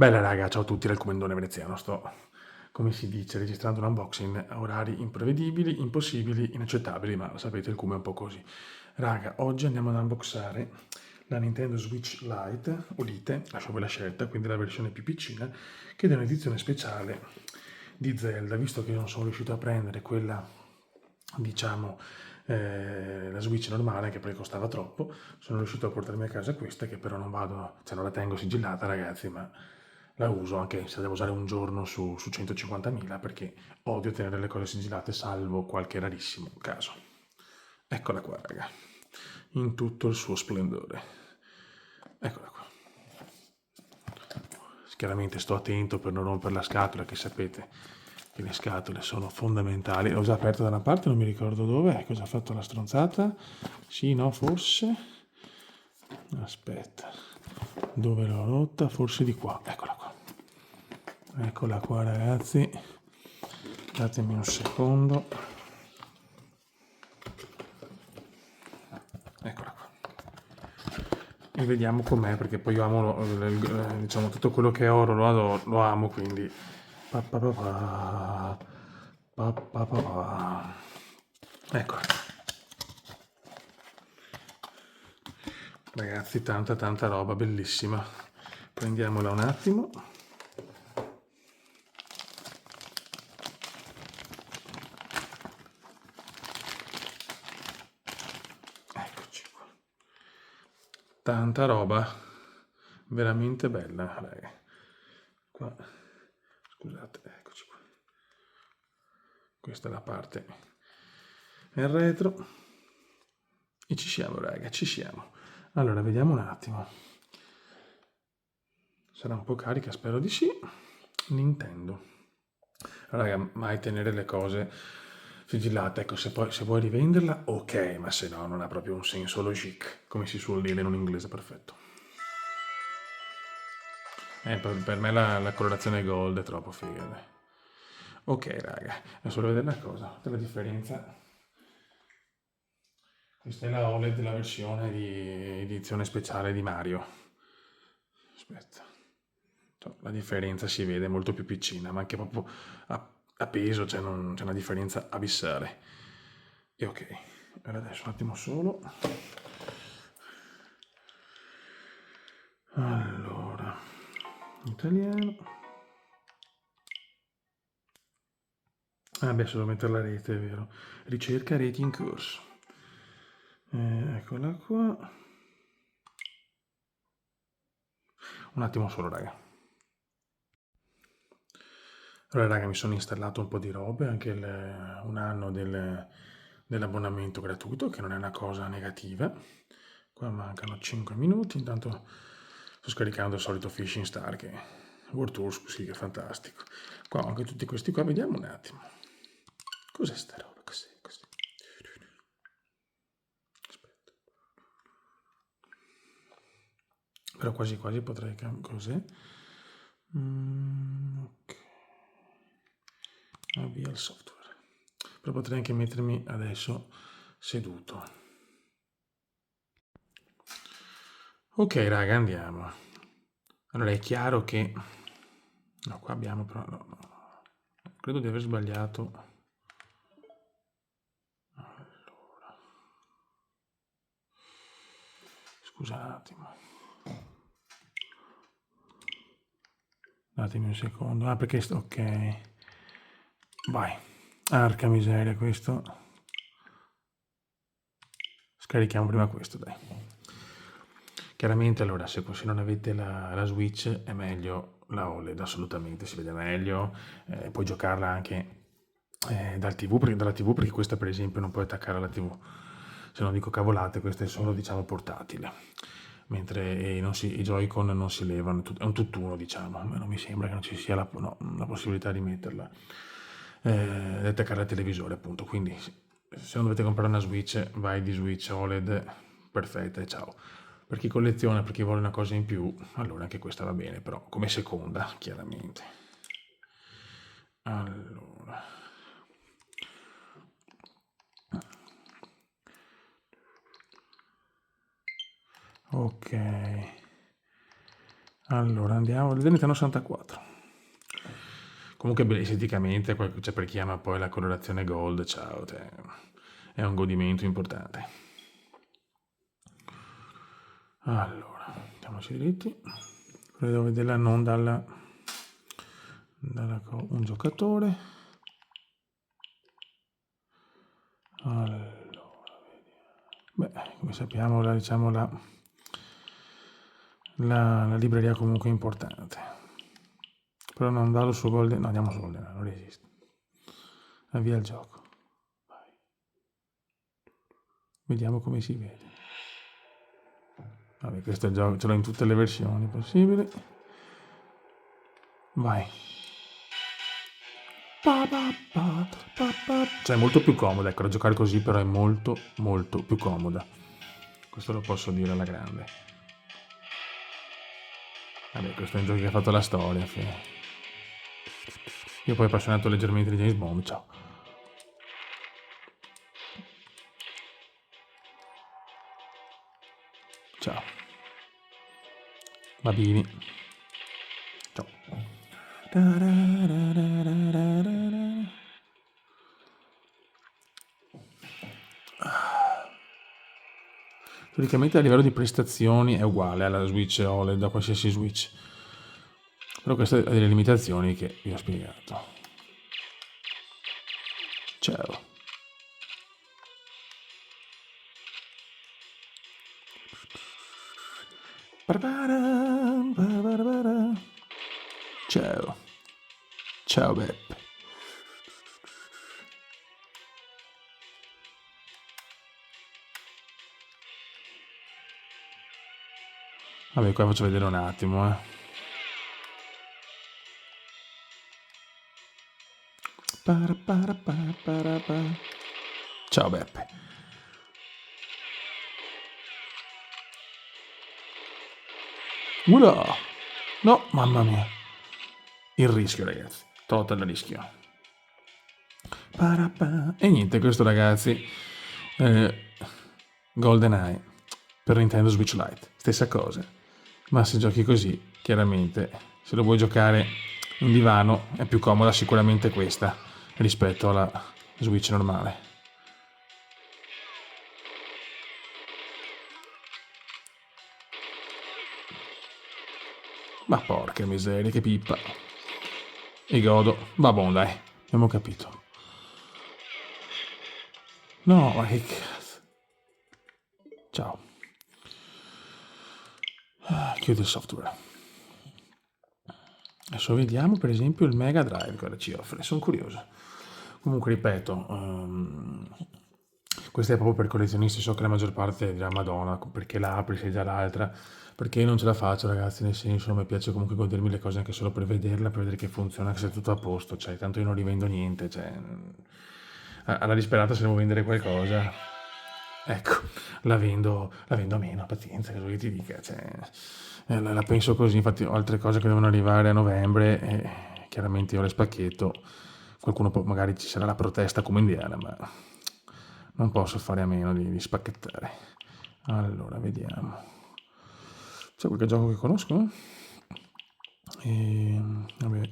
Bella raga, ciao a tutti dal Comendone Veneziano. Sto, come si dice, registrando un unboxing a orari imprevedibili, impossibili, inaccettabili, ma sapete il come è un po' così. Raga, oggi andiamo ad unboxare la Nintendo Switch Lite, o Lite, lascio voi la scelta, quindi la versione più piccina, che è un'edizione speciale di Zelda, visto che non sono riuscito a prendere quella, diciamo, la Switch normale, che poi costava troppo, sono riuscito a portarmi a casa questa, che però non vado, cioè non la tengo sigillata ragazzi, ma la uso anche se la devo usare un giorno su 150.000 perché odio tenere le cose sigillate salvo qualche rarissimo caso. Eccola qua, raga, in tutto il suo splendore. Eccola qua. Chiaramente sto attento per non rompere la scatola, che sapete che le scatole sono fondamentali. L'ho già aperta da una parte, non mi ricordo dove. Cosa ha fatto la stronzata? Sì, no, forse. Aspetta, dove l'ho rotta? Forse di qua. Eccola qua. Eccola qua ragazzi, datemi un secondo, eccola qua e vediamo com'è, perché poi io amo diciamo tutto quello che è oro lo amo, quindi pa, pa, pa, pa, pa, pa, pa, pa. Eccola ragazzi, tanta roba bellissima. Prendiamola un attimo. Eccoci qua. Tanta roba, veramente bella, raga. Qua, scusate, eccoci qua. Questa è la parte in retro. E ci siamo, raga, ci siamo. Allora, vediamo un attimo. Sarà un po' carica, spero di sì. Nintendo. Raga, mai tenere le cose sigillate. Ecco, se vuoi rivenderla, ok, ma se no non ha proprio un senso logique, come si suol dire in un inglese perfetto. Per me la colorazione gold è troppo figa, dai. Ok, raga, adesso voglio vedere una cosa, la differenza. Questa è la OLED della versione di edizione speciale di Mario. Aspetta. La differenza si vede molto più piccina, ma anche proprio a peso c'è una differenza abissale. E ok, allora adesso un attimo solo. Allora, italiano. Ah beh, solo mettere la rete, è vero. Ricerca reti in corso. Eccola qua. Un attimo solo, raga. Allora, raga, mi sono installato un po' di robe, anche un anno dell'abbonamento gratuito, che non è una cosa negativa. Qua mancano 5 minuti, intanto sto scaricando il solito Fishing Star, che World Tour, sì, che è fantastico. Qua ho anche tutti questi qua, vediamo un attimo. Cos'è sta roba? Cos'è? Aspetta. Però quasi quasi potrei cos'è? Ok. Avvia il software. Però potrei anche mettermi adesso seduto. Ok raga, andiamo. Allora è chiaro che... No, qua abbiamo però... No. Credo di aver sbagliato. Allora. Scusa un attimo. Datemi un secondo. Ah, perché... Ok. Vai. Arca miseria, questo. Scarichiamo prima questo, dai. Chiaramente, allora, se non avete la Switch, è meglio la OLED, assolutamente, si vede meglio. Puoi giocarla anche dalla TV, perché questa, per esempio, non puoi attaccare alla TV. Se non dico cavolate, questa è solo, diciamo, portatile. Mentre i Joy-Con non si levano, è un tutt'uno, diciamo. A me non mi sembra che non ci sia la possibilità di metterla, di attaccare al televisore, appunto. Quindi, se non dovete comprare una Switch, vai di Switch OLED, perfetta e ciao. Per chi colleziona, per chi vuole una cosa in più, allora anche questa va bene, però come seconda, chiaramente. Allora. Ok. Allora, andiamo del Nintendo 64. Comunque esteticamente, cioè, per chi ama poi la colorazione gold, ciao, cioè, è un godimento importante. Allora, mettiamoci dritti. Devo vederla non un giocatore. Allora, beh, come sappiamo, diciamo, la libreria comunque è importante. Però non vado su Golden, no, andiamo su Golden, non resiste. Avvia il gioco. Vai. Vediamo come si vede. Vabbè, questo è il gioco, ce l'ho in tutte le versioni possibili. Vai. Cioè è molto più comoda, ecco, da giocare così però è molto molto più comoda. Questo lo posso dire alla grande. Vabbè, questo è un gioco che ha fatto la storia. Io poi appassionato leggermente di James Bond, ciao. Ciao. Babini. Ciao. Teoricamente a livello di prestazioni è uguale alla Switch OLED, da qualsiasi Switch. Però queste ha delle limitazioni che vi ho spiegato. Ciao. Ciao. Ciao Beppe. Vabbè, qua faccio vedere un attimo, Ciao Beppe. Ula! No, mamma mia. Il rischio, ragazzi. Total rischio. E niente, questo ragazzi, GoldenEye per Nintendo Switch Lite, stessa cosa. Ma se giochi così, chiaramente, se lo vuoi giocare in divano, è più comoda sicuramente questa rispetto alla Switch normale. Ma porca miseria, che pippa. E godo. Va buon, dai, abbiamo capito. No, ma che cazzo. Ciao. Chiudo il software. Adesso vediamo per esempio il Mega Drive cosa ci offre. Sono curioso. Comunque ripeto, questo è proprio per collezionisti. So che la maggior parte dirà Madonna, perché la apri se già l'altra. Perché io non ce la faccio, ragazzi, nel senso mi piace comunque godermi le cose anche solo per vederla, per vedere che funziona, che sia tutto a posto, cioè tanto io non rivendo niente, cioè alla disperata se devo vendere qualcosa, ecco, la vendo meno, pazienza, che vuoi che ti dica, cioè, la penso così, infatti ho altre cose che devono arrivare a novembre e chiaramente io le spacchetto, qualcuno magari ci sarà la protesta come indiana, ma non posso fare a meno di spacchettare. Allora, vediamo. C'è qualche gioco che conosco? Vabbè.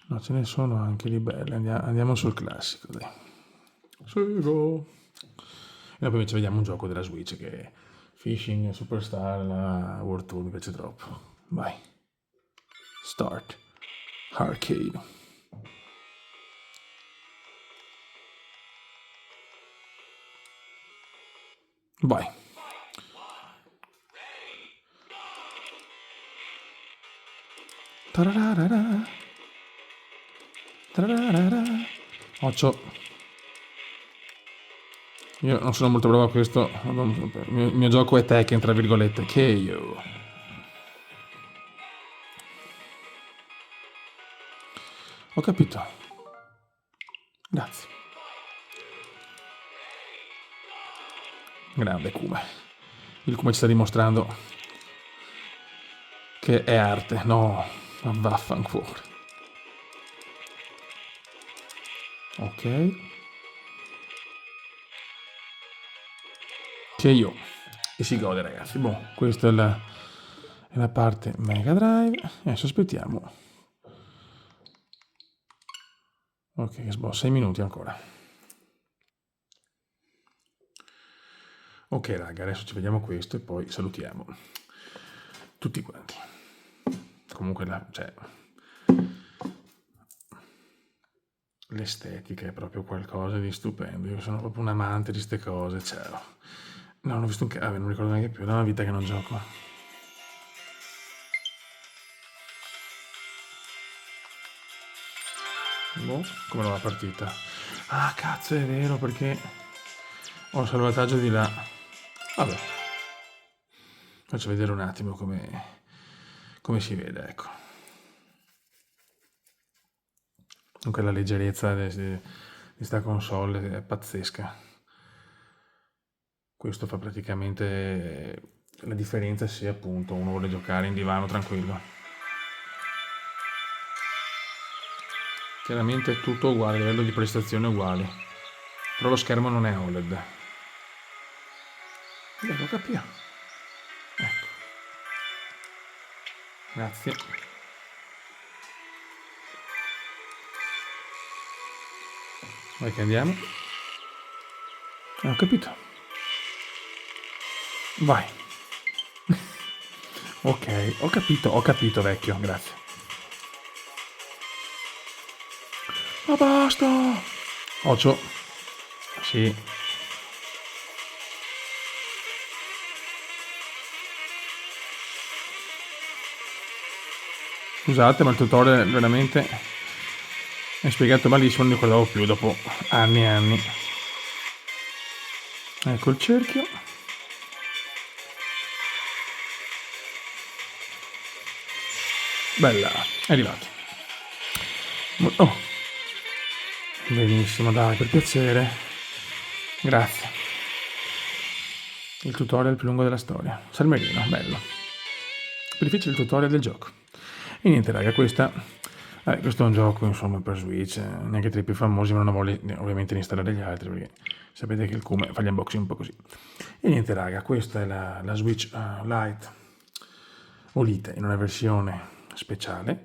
No, ce ne sono anche di belle. Andiamo sul classico, dai. Seguo. E poi invece vediamo un gioco della Switch che è Fishing Superstar, la World Tour, mi piace troppo. Vai. Start. Arcade. Vai. Tararara. Tararara. Occhio. Io non sono molto bravo a questo. Il mio gioco è Tekken, tra virgolette. Che io. Ho capito. Grazie. Grande Kuma. Il Kuma ci sta dimostrando che è arte. No, ma vaffanculo. Ok. Che io. e si gode, ragazzi. Boh, questa è la parte Mega Drive. Adesso aspettiamo. Ok, 6 minuti ancora. Ok, raga, adesso ci vediamo questo e poi salutiamo tutti quanti. Comunque, l'estetica è proprio qualcosa di stupendo. Io sono proprio un amante di queste cose. Ciao. No, non ho visto non mi ricordo neanche più. Da una vita che non gioco. Boh, come va la partita? Ah, cazzo, è vero, perché ho il salvataggio di là. Vabbè, faccio vedere un attimo come si vede, ecco. Comunque la leggerezza di sta console è pazzesca. Questo fa praticamente la differenza se appunto uno vuole giocare in divano tranquillo. Chiaramente è tutto uguale, a livello di prestazione uguale, però lo schermo non è OLED. Devo capire. Ecco. Grazie. Vai che andiamo. Ho capito. Vai. Ok, ho capito vecchio, grazie. Ma basta! Ocio. Sì. Scusate, ma il tutorial veramente è spiegato malissimo, non ne ricordavo più dopo anni e anni. Ecco il cerchio. Bella, è arrivato. Oh, benissimo, dai, per piacere. Grazie. Il tutorial più lungo della storia. Salmerino, bello. Più difficile il tutorial del gioco. E niente, raga, questo è un gioco, insomma, per Switch, neanche tra i più famosi, ma non voglio ovviamente installare gli altri, perché sapete che il Cume fa gli unboxing un po' così. E niente, raga, questa è la Switch Lite o Lite in una versione speciale,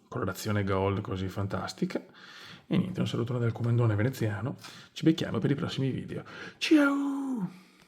colorazione gold così fantastica. E niente, un saluto dal comandone veneziano, ci becchiamo per i prossimi video. Ciao!